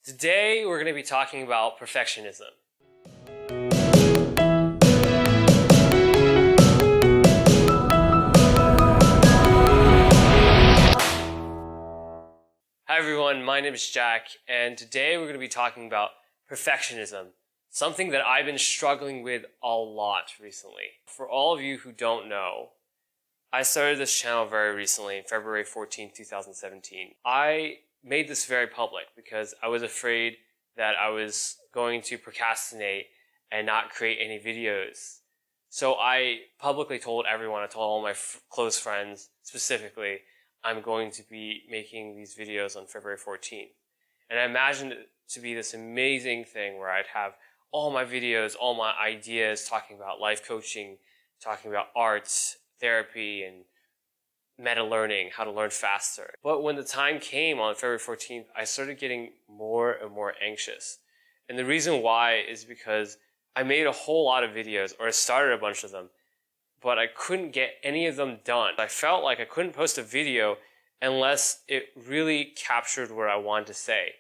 Today we're going to be talking about perfectionism. Hi everyone, my name is Jack, and today we're going to be talking about perfectionism, something that I've been struggling with a lot recently. For all of you who don't know, I started this channel very recently, February 14, 2017. I made this very public because I was afraid that I was going to procrastinate and not create any videos. So I publicly told everyone, I told all my close friends specifically, I'm going to be making these videos on February 14th. And I imagined it to be this amazing thing where I'd have all my videos, all my ideas talking about life coaching, talking about arts, therapy, and meta learning, how to learn faster. But when the time came on February 14th, I started getting more and more anxious. And the reason why is because I made a whole lot of videos, or I started a bunch of them, but I couldn't get any of them done. I felt like I couldn't post a video unless it really captured what I wanted to say,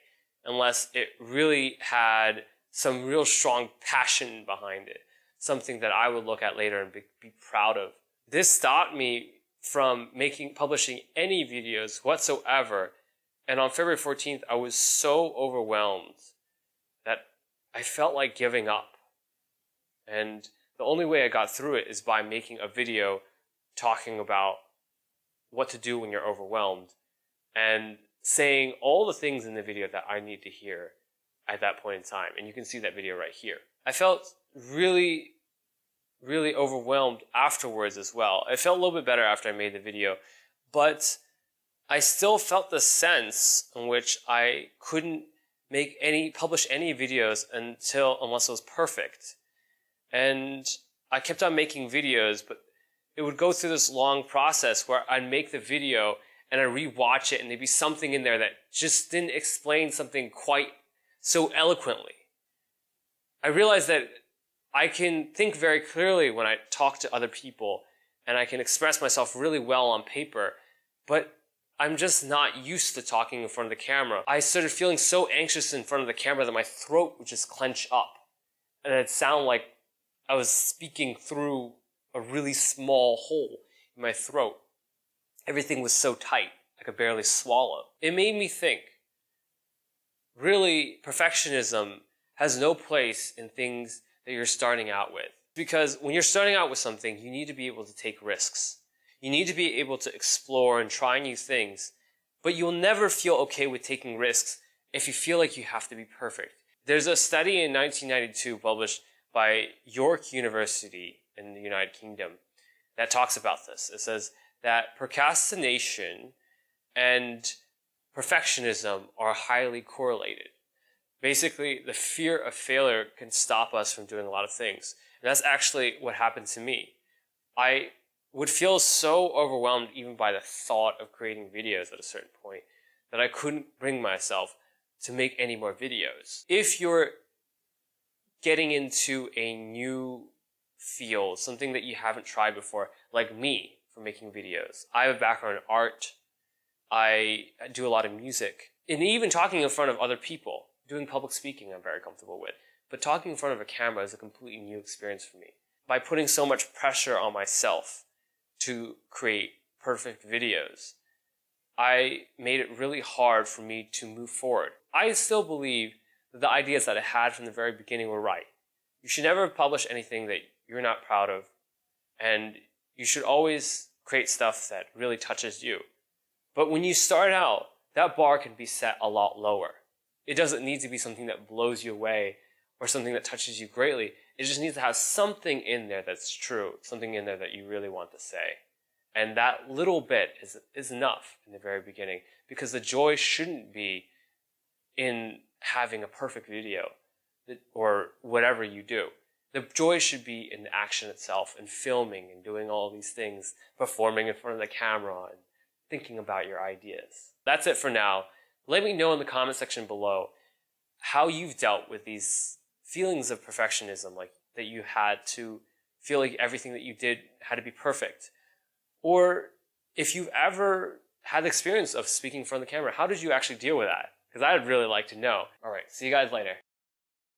unless it really had some real strong passion behind it, something that I would look at later and be proud of. This stopped me from publishing any videos whatsoever. And on February 14th, I was so overwhelmed that I felt like giving up. And the only way I got through it is by making a video talking about what to do when you're overwhelmed and saying all the things in the video that I need to hear at that point in time. And you can see that video right here. I felt really overwhelmed afterwards as well. I felt a little bit better after I made the video, but I still felt the sense in which I couldn't publish any videos unless it was perfect. And I kept on making videos, but it would go through this long process where I'd make the video and I'd rewatch it and there'd be something in there that just didn't explain something quite so eloquently. I realized that I can think very clearly when I talk to other people and I can express myself really well on paper, but I'm just not used to talking in front of the camera. I started feeling so anxious in front of the camera that my throat would just clench up and it'd sound like I was speaking through a really small hole in my throat. Everything was so tight, I could barely swallow. It made me think, really, perfectionism has no place in things that you're starting out with. Because when you're starting out with something, you need to be able to take risks. You need to be able to explore and try new things, but you'll never feel okay with taking risks if you feel like you have to be perfect. There's a study in 1992 published by York University in the United Kingdom that talks about this. It says that procrastination and perfectionism are highly correlated. Basically, the fear of failure can stop us from doing a lot of things. And that's actually what happened to me. I would feel so overwhelmed even by the thought of creating videos at a certain point that I couldn't bring myself to make any more videos. If you're getting into a new field, something that you haven't tried before, like me for making videos. I have a background in art. I do a lot of music. And even talking in front of other people, doing public speaking I'm very comfortable with. But talking in front of a camera is a completely new experience for me. By putting so much pressure on myself to create perfect videos, I made it really hard for me to move forward. I still believe that the ideas that I had from the very beginning were right. You should never publish anything that you're not proud of, and you should always create stuff that really touches you. But when you start out, that bar can be set a lot lower. It doesn't need to be something that blows you away or something that touches you greatly. It just needs to have something in there that's true, something in there that you really want to say. And that little bit is enough in the very beginning, because the joy shouldn't be in having a perfect video or whatever you do. The joy should be in the action itself and filming and doing all these things, performing in front of the camera and thinking about your ideas. That's it for now. Let me know in the comment section below how you've dealt with these feelings of perfectionism, like that you had to feel like everything that you did had to be perfect. Or if you've ever had the experience of speaking in front of the camera, how did you actually deal with that? because I'd really like to know. All right, see you guys later.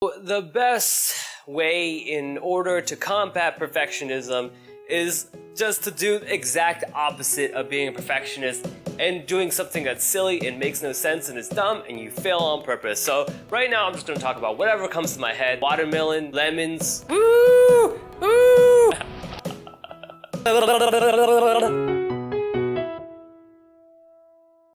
The best way in order to combat perfectionism is just to do the exact opposite of being a perfectionist and doing something that's silly and makes no sense and is dumb and you fail on purpose. So right now I'm just going to talk about whatever comes to my head. Watermelon, lemons. Woo! Woo!